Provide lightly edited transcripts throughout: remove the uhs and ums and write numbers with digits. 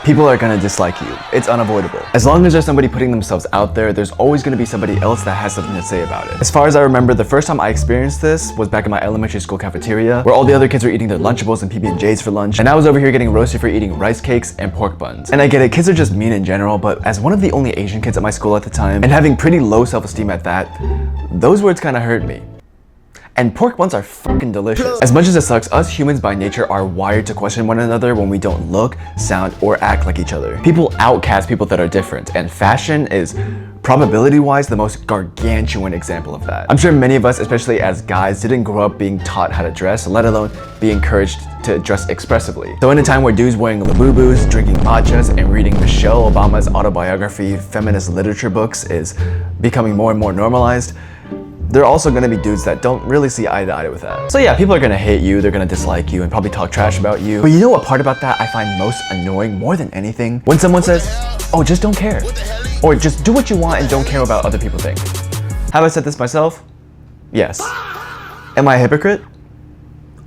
People are gonna dislike you. It's unavoidable. As long as there's somebody putting themselves out there, there's always gonna be somebody else that has something to say about it. As far as I remember, the first time I experienced this was back in my elementary school cafeteria, where all the other kids were eating their Lunchables and PB&Js for lunch, and I was over here getting roasted for eating rice cakes and pork buns. And I get it, kids are just mean in general, but as one of the only Asian kids at my school at the time, and having pretty low self-esteem at that, those words kinda hurt me. And pork buns are fucking delicious. As much as it sucks, us humans by nature are wired to question one another when we don't look, sound, or act like each other. People outcast people that are different, and fashion is, probability-wise, the most gargantuan example of that. I'm sure many of us, especially as guys, didn't grow up being taught how to dress, let alone be encouraged to dress expressively. So in a time where dudes wearing Labubus, drinking matchas, and reading Michelle Obama's autobiography, feminist literature books is becoming more and more normalized, there are also gonna be dudes that don't really see eye to eye with that. So yeah, people are gonna hate you, they're gonna dislike you, and probably talk trash about you. But you know what part about that I find most annoying more than anything? When someone says, oh, just don't care. Or just do what you want and don't care about what other people think. Have I said this myself? Yes. Am I a hypocrite?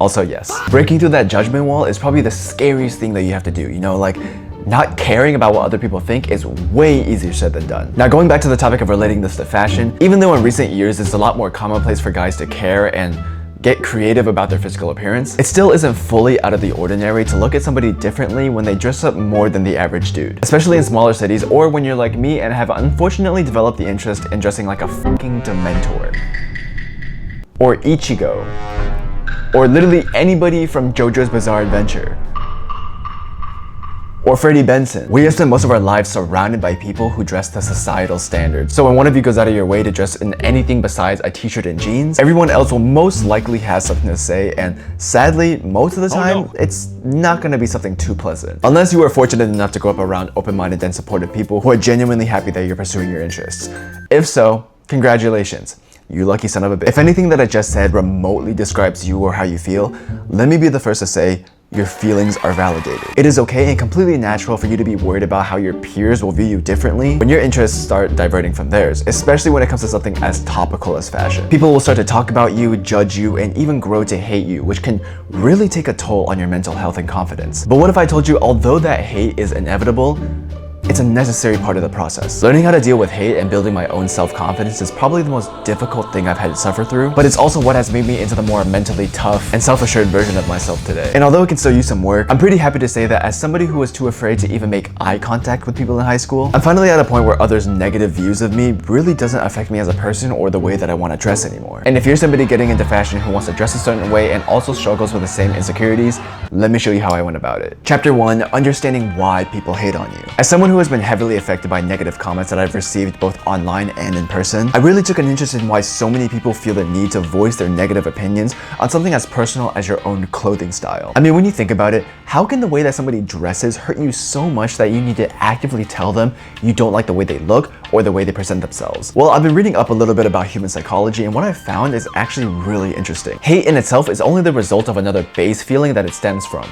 Also yes. Breaking through that judgment wall is probably the scariest thing that you have to do, you know, like, not caring about what other people think is way easier said than done. Now going back to the topic of relating this to fashion, even though in recent years it's a lot more commonplace for guys to care and get creative about their physical appearance, it still isn't fully out of the ordinary to look at somebody differently when they dress up more than the average dude. Especially in smaller cities, or when you're like me and have unfortunately developed the interest in dressing like a fucking Dementor. Or Ichigo. Or literally anybody from JoJo's Bizarre Adventure. Or Freddie Benson. We have spent most of our lives surrounded by people who dress to societal standards. So when one of you goes out of your way to dress in anything besides a t-shirt and jeans, everyone else will most likely have something to say, and sadly, most of the time, it's not gonna be something too pleasant. Unless you are fortunate enough to grow up around open-minded and supportive people who are genuinely happy that you're pursuing your interests. If so, congratulations. You lucky son of a bitch. If anything that I just said remotely describes you or how you feel, let me be the first to say, your feelings are validated. It is okay and completely natural for you to be worried about how your peers will view you differently when your interests start diverting from theirs, especially when it comes to something as topical as fashion. People will start to talk about you, judge you, and even grow to hate you, which can really take a toll on your mental health and confidence. But what if I told you, although that hate is inevitable, it's a necessary part of the process. Learning how to deal with hate and building my own self-confidence is probably the most difficult thing I've had to suffer through, but it's also what has made me into the more mentally tough and self-assured version of myself today. And although it can still use some work, I'm pretty happy to say that as somebody who was too afraid to even make eye contact with people in high school, I'm finally at a point where others' negative views of me really doesn't affect me as a person or the way that I want to dress anymore. And if you're somebody getting into fashion who wants to dress a certain way and also struggles with the same insecurities, let me show you how I went about it. Chapter 1, understanding why people hate on you. As someone who has been heavily affected by negative comments that I've received both online and in person, I really took an interest in why so many people feel the need to voice their negative opinions on something as personal as your own clothing style. I mean, when you think about it, how can the way that somebody dresses hurt you so much that you need to actively tell them you don't like the way they look or the way they present themselves? Well, I've been reading up a little bit about human psychology, and what I've found is actually really interesting. Hate in itself is only the result of another base feeling that it stems from.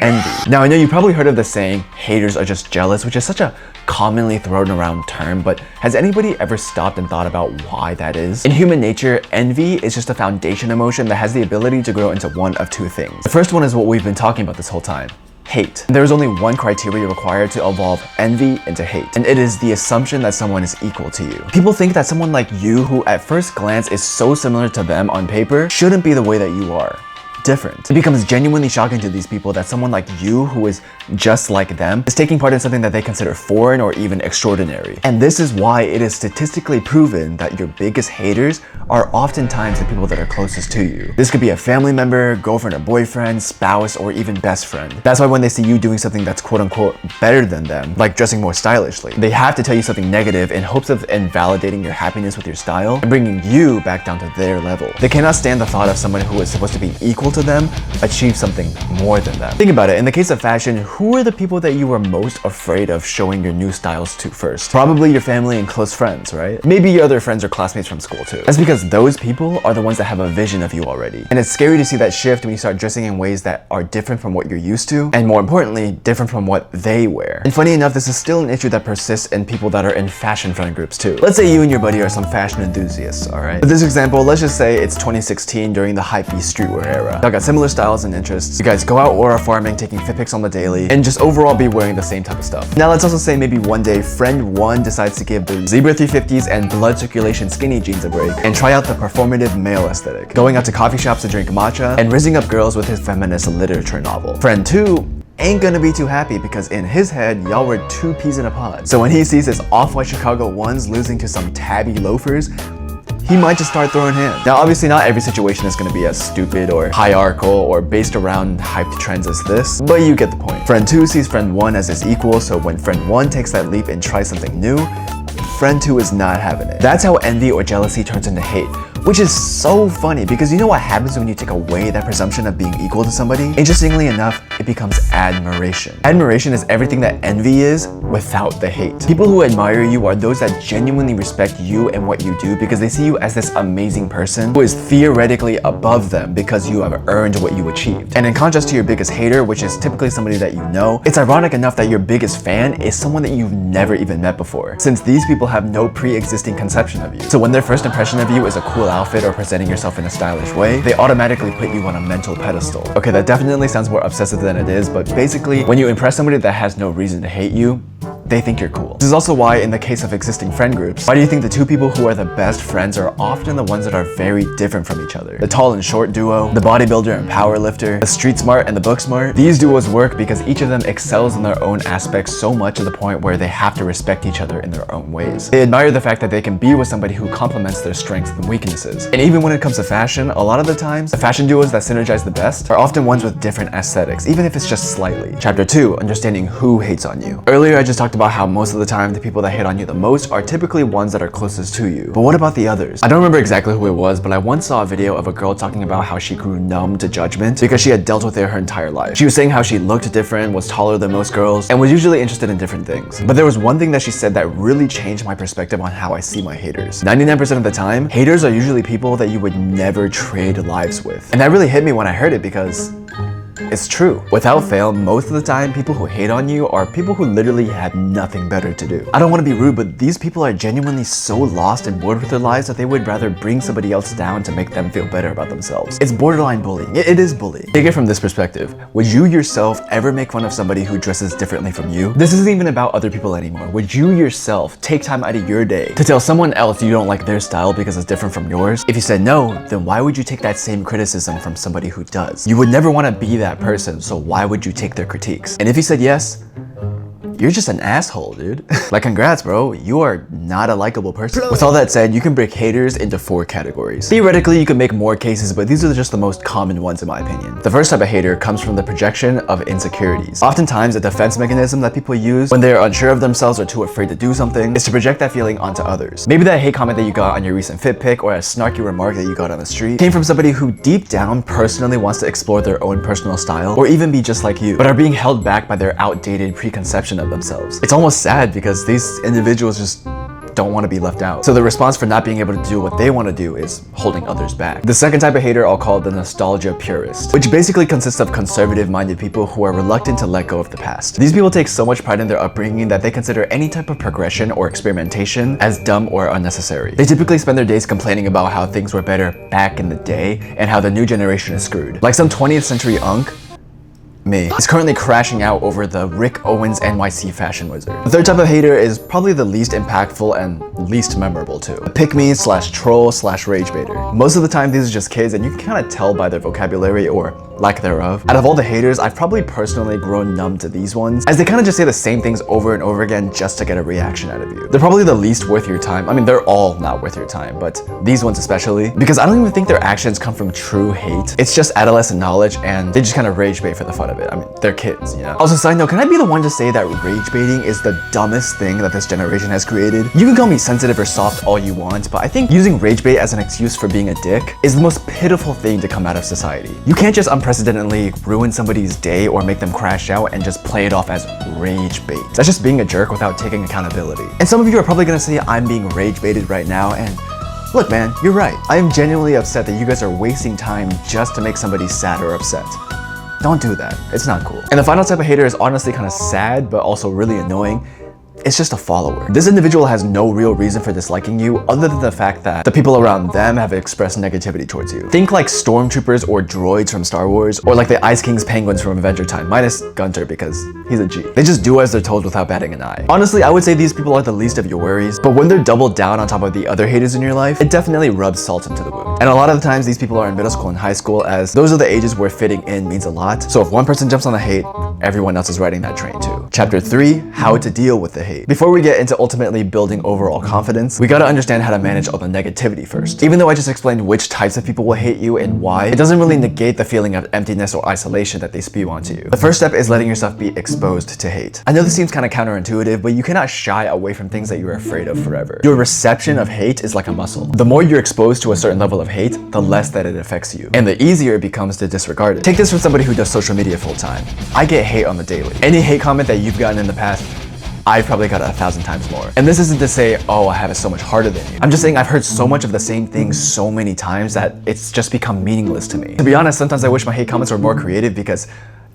Envy. Now I know you probably heard of the saying, haters are just jealous, which is such a commonly thrown around term, but has anybody ever stopped and thought about why that is? In human nature, envy is just a foundation emotion that has the ability to grow into one of two things. The first one is what we've been talking about this whole time. Hate. There is only one criteria required to evolve envy into hate, and it is the assumption that someone is equal to you. People think that someone like you, who at first glance is so similar to them on paper, shouldn't be the way that you are. Different. It becomes genuinely shocking to these people that someone like you, who is just like them, is taking part in something that they consider foreign or even extraordinary. And this is why it is statistically proven that your biggest haters are oftentimes the people that are closest to you. This could be a family member, girlfriend or boyfriend, spouse, or even best friend. That's why when they see you doing something that's quote unquote better than them, like dressing more stylishly, they have to tell you something negative in hopes of invalidating your happiness with your style and bringing you back down to their level. They cannot stand the thought of someone who is supposed to be equal to them achieve something more than them. Think about it, in the case of fashion, who are the people that you were most afraid of showing your new styles to first? Probably your family and close friends, right? Maybe your other friends or classmates from school too. That's because those people are the ones that have a vision of you already. And it's scary to see that shift when you start dressing in ways that are different from what you're used to, and more importantly, different from what they wear. And funny enough, this is still an issue that persists in people that are in fashion friend groups too. Let's say you and your buddy are some fashion enthusiasts, alright? For this example, let's just say it's 2016 during the hypebeast streetwear era. Y'all got similar styles and interests. You guys go out aura farming, taking fit pics on the daily, and just overall be wearing the same type of stuff. Now let's also say maybe one day friend 1 decides to give the Zebra 350s and blood circulation skinny jeans a break and try out the performative male aesthetic, going out to coffee shops to drink matcha and rizzing up girls with his feminist literature novel. Friend 2 ain't gonna be too happy because in his head, y'all were 2 peas in a pod. So when he sees his off-white Chicago 1s losing to some tabby loafers, he might just start throwing hands. Now obviously not every situation is gonna be as stupid or hierarchical or based around hyped trends as this, but you get the point. Friend 2 sees friend 1 as his equal, so when friend 1 takes that leap and tries something new, friend 2 is not having it. That's how envy or jealousy turns into hate, which is so funny because you know what happens when you take away that presumption of being equal to somebody? Interestingly enough, it becomes admiration. Admiration is everything that envy is without the hate. People who admire you are those that genuinely respect you and what you do because they see you as this amazing person who is theoretically above them because you have earned what you achieved. And in contrast to your biggest hater, which is typically somebody that you know, it's ironic enough that your biggest fan is someone that you've never even met before, since these people have no pre-existing conception of you. So when their first impression of you is a cool outfit or presenting yourself in a stylish way, they automatically put you on a mental pedestal. Okay, that definitely sounds more obsessive than it is, but basically, when you impress somebody that has no reason to hate you, they think you're cool. This is also why, in the case of existing friend groups, why do you think the 2 people who are the best friends are often the ones that are very different from each other? The tall and short duo, the bodybuilder and powerlifter, the street smart and the book smart. These duos work because each of them excels in their own aspects so much to the point where they have to respect each other in their own ways. They admire the fact that they can be with somebody who complements their strengths and weaknesses. And even when it comes to fashion, a lot of the times, the fashion duos that synergize the best are often ones with different aesthetics, even if it's just slightly. Chapter 2, understanding who hates on you. Earlier, I just talked about how most of the time the people that hate on you the most are typically ones that are closest to you. But what about the others? I don't remember exactly who it was, but I once saw a video of a girl talking about how she grew numb to judgment because she had dealt with it her entire life. She was saying how she looked different, was taller than most girls, and was usually interested in different things. But there was one thing that she said that really changed my perspective on how I see my haters. 99% of the time, haters are usually people that you would never trade lives with. And that really hit me when I heard it because it's true. Without fail, most of the time, people who hate on you are people who literally have nothing better to do. I don't want to be rude, but these people are genuinely so lost and bored with their lives that they would rather bring somebody else down to make them feel better about themselves. It's borderline bullying. It is bullying. Take it from this perspective. Would you yourself ever make fun of somebody who dresses differently from you? This isn't even about other people anymore. Would you yourself take time out of your day to tell someone else you don't like their style because it's different from yours? If you said no, then why would you take that same criticism from somebody who does? You would never want to be that person, so why would you take their critiques? And if you said yes, you're just an asshole, dude. Like, congrats, bro. You are not a likable person. With all that said, you can break haters into 4 categories. Theoretically, you can make more cases, but these are just the most common ones in my opinion. The first type of hater comes from the projection of insecurities. Oftentimes, a defense mechanism that people use when they're unsure of themselves or too afraid to do something is to project that feeling onto others. Maybe that hate comment that you got on your recent fit pic or a snarky remark that you got on the street came from somebody who deep down personally wants to explore their own personal style or even be just like you, but are being held back by their outdated preconception of themselves. It's almost sad because these individuals just don't want to be left out. So the response for not being able to do what they want to do is holding others back. The second type of hater I'll call the nostalgia purist, which basically consists of conservative-minded people who are reluctant to let go of the past. These people take so much pride in their upbringing that they consider any type of progression or experimentation as dumb or unnecessary. They typically spend their days complaining about how things were better back in the day and how the new generation is screwed. Like some 20th century unk, me, is currently crashing out over the Rick Owens NYC fashion wizard. The third type of hater is probably the least impactful and least memorable too. A pick-me / troll / rage baiter. Most of the time these are just kids and you can kind of tell by their vocabulary or lack thereof. Out of all the haters, I've probably personally grown numb to these ones, as they kind of just say the same things over and over again just to get a reaction out of you. They're probably the least worth your time. I mean, they're all not worth your time, but these ones especially, because I don't even think their actions come from true hate. It's just adolescent knowledge and they just kind of rage bait for the fun of it. I mean, they're kids, you know? Also, side note, can I be the one to say that rage baiting is the dumbest thing that this generation has created? You can call me sensitive or soft all you want, but I think using rage bait as an excuse for being a dick is the most pitiful thing to come out of society. You can't just unprecedentedly ruin somebody's day or make them crash out and just play it off as rage bait. That's just being a jerk without taking accountability. And some of you are probably gonna say I'm being rage baited right now, and look man, you're right. I am genuinely upset that you guys are wasting time just to make somebody sad or upset. Don't do that. It's not cool. And the final type of hater is honestly kind of sad, but also really annoying. it's just a follower. This individual has no real reason for disliking you other than the fact that the people around them have expressed negativity towards you. Think like stormtroopers or droids from Star Wars, or like the Ice King's penguins from Adventure Time, minus Gunter because he's a G. They just do as they're told without batting an eye. Honestly, I would say these people are the least of your worries, but when they're doubled down on top of the other haters in your life, it definitely rubs salt into the wound. And a lot of the times these people are in middle school and high school, as those are the ages where fitting in means a lot. So if one person jumps on the hate, everyone else is riding that train too. Chapter 3, how to deal with the hate. Before we get into ultimately building overall confidence, we gotta understand how to manage all the negativity first. Even though I just explained which types of people will hate you and why, it doesn't really negate the feeling of emptiness or isolation that they spew onto you. The first step is letting yourself be exposed to hate. I know this seems kind of counterintuitive, but you cannot shy away from things that you're afraid of forever. Your reception of hate is like a muscle. The more you're exposed to a certain level of hate, the less that it affects you, and the easier it becomes to disregard it. Take this from somebody who does social media full time. I get hate on the daily. Any hate comment that you've gotten in the past, I've probably got 1,000 times more. And this isn't to say, oh, I have it so much harder than you. I'm just saying I've heard so much of the same thing so many times that it's just become meaningless to me. To be honest, sometimes I wish my hate comments were more creative because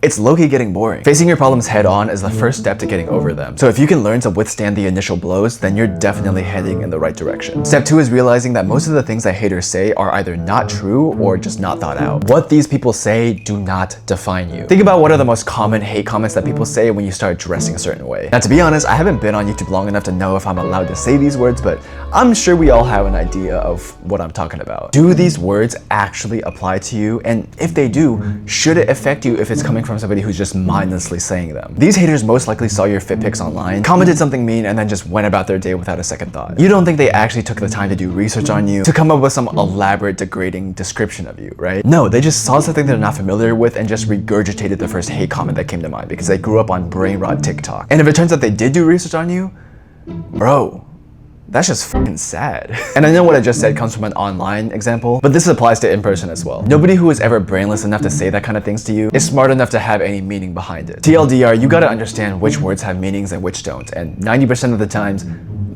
it's low-key getting boring. Facing your problems head on is the first step to getting over them. So if you can learn to withstand the initial blows, then you're definitely heading in the right direction. Step 2 is realizing that most of the things that haters say are either not true or just not thought out. What these people say do not define you. Think about what are the most common hate comments that people say when you start dressing a certain way. Now, to be honest, I haven't been on YouTube long enough to know if I'm allowed to say these words, but I'm sure we all have an idea of what I'm talking about. Do these words actually apply to you? And if they do, should it affect you if it's coming from somebody who's just mindlessly saying them? These haters most likely saw your fit pics online, commented something mean, and then just went about their day without a second thought. You don't think they actually took the time to do research on you, to come up with some elaborate degrading description of you, right? No, they just saw something they're not familiar with and just regurgitated the first hate comment that came to mind because they grew up on brain rot TikTok. And if it turns out they did do research on you, bro, that's just fucking sad. And I know what I just said comes from an online example, but this applies to in person as well. Nobody who is ever brainless enough to say that kind of things to you is smart enough to have any meaning behind it. TLDR, you gotta understand which words have meanings and which don't, and 90% of the times,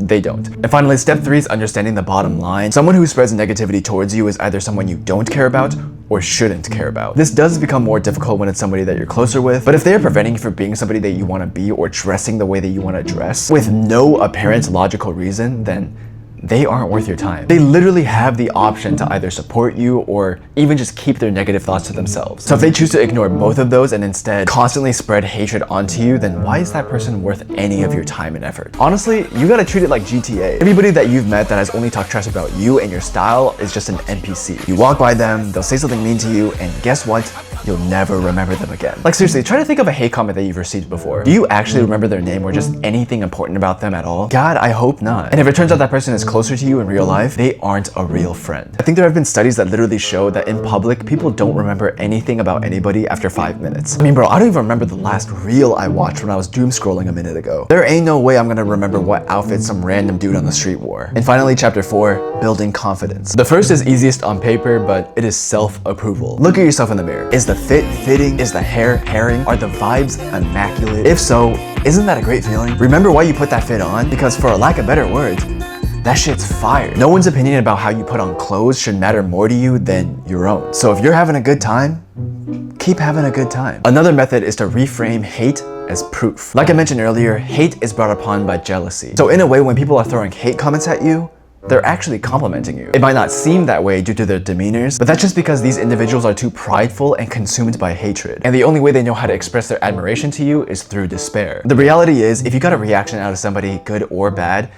they don't. And finally, step 3 is understanding the bottom line. Someone who spreads negativity towards you is either someone you don't care about or shouldn't care about. This does become more difficult when it's somebody that you're closer with, but if they are preventing you from being somebody that you want to be or dressing the way that you want to dress with no apparent logical reason, then they aren't worth your time. They literally have the option to either support you or even just keep their negative thoughts to themselves. So if they choose to ignore both of those and instead constantly spread hatred onto you, then why is that person worth any of your time and effort? Honestly, you gotta treat it like GTA. Everybody that you've met that has only talked trash about you and your style is just an NPC. You walk by them, they'll say something mean to you, and guess what? You'll never remember them again. Like seriously, try to think of a hate comment that you've received before. Do you actually remember their name or just anything important about them at all? God, I hope not. And if it turns out that person is closer to you in real life, they aren't a real friend. I think there have been studies that literally show that in public, people don't remember anything about anybody after 5 minutes. I mean, bro, I don't even remember the last reel I watched when I was doom scrolling a minute ago. There ain't no way I'm gonna remember what outfit some random dude on the street wore. And finally, chapter 4, building confidence. The first is easiest on paper, but it is self-approval. Look at yourself in the mirror. Is the fit fitting? Is the hair herring? Are the vibes immaculate? If so, isn't that a great feeling? Remember why you put that fit on? Because for a lack of better words, that shit's fire. No one's opinion about how you put on clothes should matter more to you than your own. So if you're having a good time, keep having a good time. Another method is to reframe hate as proof. Like I mentioned earlier, hate is brought upon by jealousy. So in a way, when people are throwing hate comments at you, they're actually complimenting you. It might not seem that way due to their demeanors, but that's just because these individuals are too prideful and consumed by hatred. And the only way they know how to express their admiration to you is through despair. The reality is, if you got a reaction out of somebody, good or bad,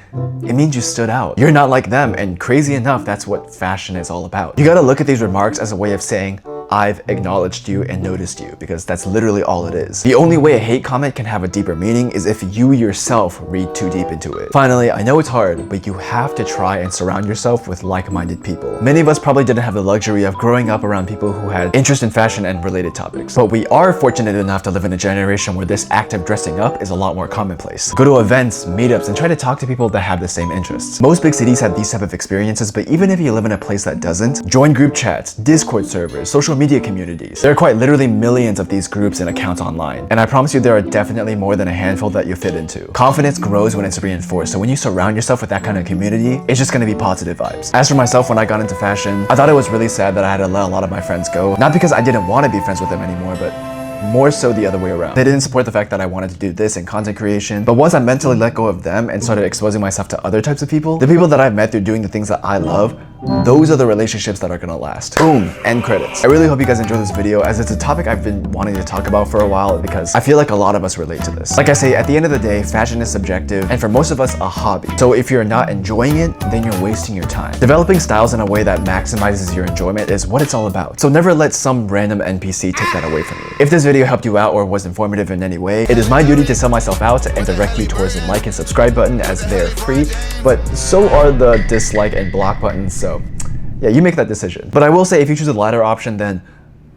it means you stood out. You're not like them, and crazy enough, that's what fashion is all about. You gotta look at these remarks as a way of saying, I've acknowledged you and noticed you, because that's literally all it is. The only way a hate comment can have a deeper meaning is if you yourself read too deep into it. Finally, I know it's hard, but you have to try and surround yourself with like-minded people. Many of us probably didn't have the luxury of growing up around people who had interest in fashion and related topics, but we are fortunate enough to live in a generation where this act of dressing up is a lot more commonplace. Go to events, meetups, and try to talk to people that have the same interests. Most big cities have these type of experiences, but even if you live in a place that doesn't, join group chats, Discord servers, social media communities. There are quite literally millions of these groups and accounts online, and I promise you there are definitely more than a handful that you fit into. Confidence grows when it's reinforced, so when you surround yourself with that kind of community, it's just gonna be positive vibes. As for myself, when I got into fashion, I thought it was really sad that I had to let a lot of my friends go. Not because I didn't want to be friends with them anymore, but more so the other way around. They didn't support the fact that I wanted to do this in content creation, but once I mentally let go of them and started exposing myself to other types of people, the people that I've met through doing the things that I love, those are the relationships that are gonna last. Boom, end credits. I really hope you guys enjoyed this video, as it's a topic I've been wanting to talk about for a while because I feel like a lot of us relate to this. Like I say, at the end of the day, fashion is subjective and for most of us a hobby. So if you're not enjoying it, then you're wasting your time. Developing styles in a way that maximizes your enjoyment is what it's all about. So never let some random NPC take that away from you. If this video helped you out or was informative in any way, it is my duty to sell myself out and direct you towards the like and subscribe button, as they're free, but so are the dislike and block buttons, so yeah, you make that decision. But I will say, if you choose the latter option, then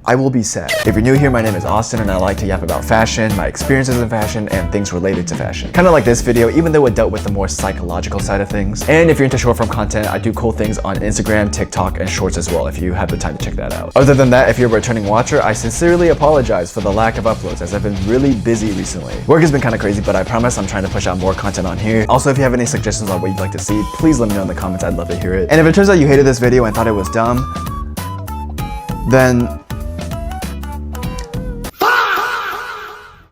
I will be sad. If you're new here, my name is Austin and I like to yap about fashion, my experiences in fashion, and things related to fashion. Kind of like this video, even though it dealt with the more psychological side of things. And if you're into short form content, I do cool things on Instagram, TikTok, and Shorts as well, if you have the time to check that out. Other than that, if you're a returning watcher, I sincerely apologize for the lack of uploads, as I've been really busy recently. Work has been kind of crazy, but I promise I'm trying to push out more content on here. Also, if you have any suggestions on what you'd like to see, please let me know in the comments, I'd love to hear it. And if it turns out you hated this video and thought it was dumb, then